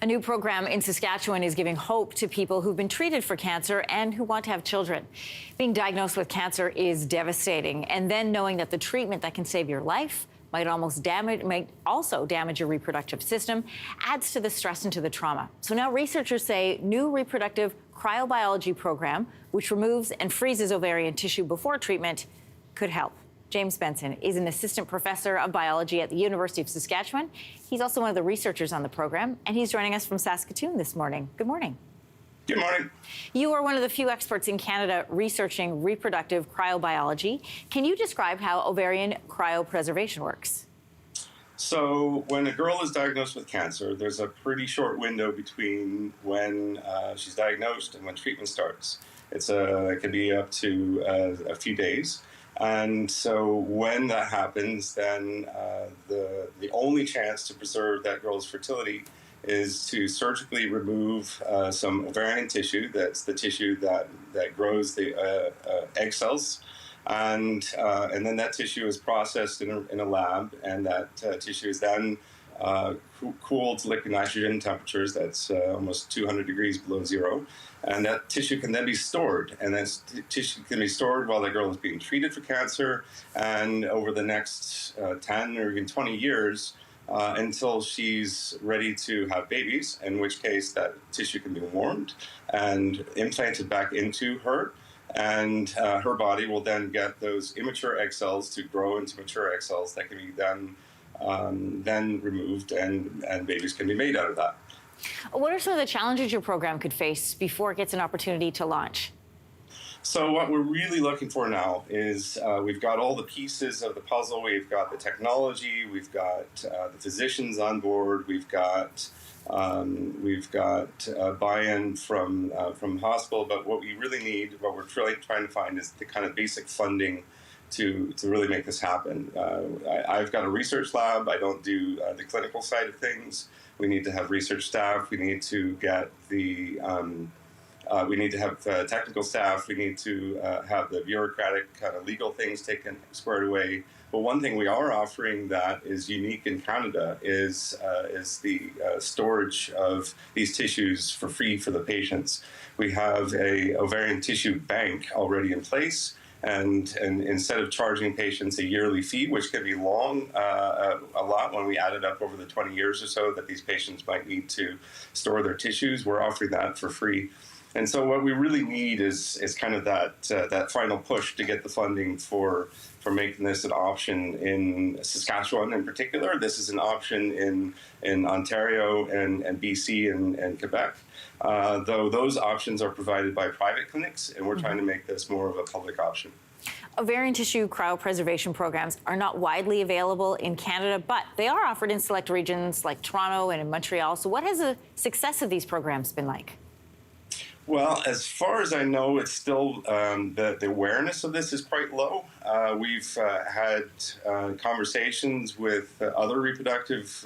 A new program in Saskatchewan is giving hope to people who've been treated for cancer and who want to have children. Being diagnosed with cancer is devastating, and then knowing that the treatment that can save your life might also damage your reproductive system adds to the stress and to the trauma. So now researchers say new reproductive cryobiology program, which removes and freezes ovarian tissue before treatment, could help. James Benson is an assistant professor of biology at the University of Saskatchewan. He's also one of the researchers on the program, and he's joining us from Saskatoon this morning. Good morning. Good morning. You are one of the few experts in Canada researching reproductive cryobiology. Can you describe how ovarian cryopreservation works? So when a girl is diagnosed with cancer, there's a pretty short window between when she's diagnosed and when treatment starts. It can be up to a few days. And so when that happens, then the only chance to preserve that girl's fertility is to surgically remove some ovarian tissue. That's the tissue that grows the egg cells. And then that tissue is processed in a lab, and that tissue is then cooled to liquid nitrogen temperatures. That's almost 200 degrees below zero. And that tissue can then be stored. And that tissue can be stored while the girl is being treated for cancer, and over the next 10 or even 20 years, until she's ready to have babies, in which case that tissue can be warmed and implanted back into her. And her body will then get those immature egg cells to grow into mature egg cells that can be then removed, and babies can be made out of that. What are some of the challenges your program could face before it gets an opportunity to launch? So what we're really looking for now is we've got all the pieces of the puzzle. We've got the technology. We've got the physicians on board. We've got buy-in from hospital. But what we really need, what we're really trying to find, is the kind of basic funding to really make this happen. I've got a research lab. I don't do the clinical side of things. We need to have research staff. We need to get the we need to have technical staff. We need to have the bureaucratic kind of legal things squared away. But one thing we are offering that is unique in Canada is the storage of these tissues for free for the patients. We have a ovarian tissue bank already in place. And instead of charging patients a yearly fee, which can be a lot when we add it up over the 20 years or so that these patients might need to store their tissues, we're offering that for free. And so what we really need is kind of that final push to get the funding for making this an option in Saskatchewan in particular. This is an option in Ontario and BC and Quebec, though those options are provided by private clinics, and we're trying to make this more of a public option. Ovarian tissue cryopreservation programs are not widely available in Canada, but they are offered in select regions like Toronto and in Montreal. So what has the success of these programs been like? Well, as far as I know, it's still the awareness of this is quite low. We've had conversations with other reproductive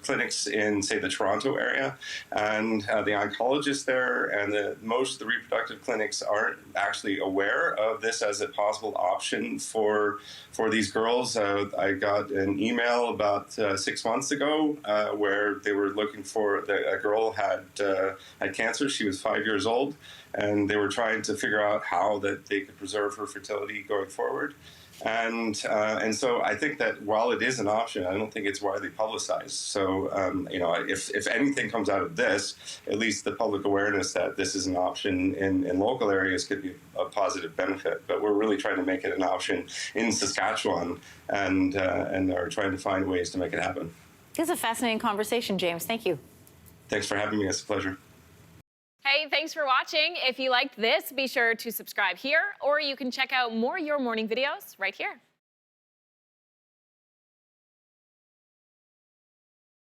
clinics in, say, the Toronto area, and the oncologists there and most of the reproductive clinics aren't actually aware of this as a possible option for these girls. I got an email about 6 months ago where they were looking for a girl had cancer. She was 5 years old, and they were trying to figure out how that they could preserve her fertility going forward. And so I think that while it is an option, I don't think it's widely publicized. So, if anything comes out of this, at least the public awareness that this is an option in local areas could be a positive benefit. But we're really trying to make it an option in Saskatchewan, and are trying to find ways to make it happen. This is a fascinating conversation, James. Thank you. Thanks for having me. It's a pleasure. Hey, thanks for watching. If you liked this, be sure to subscribe here, or you can check out more Your Morning videos right here.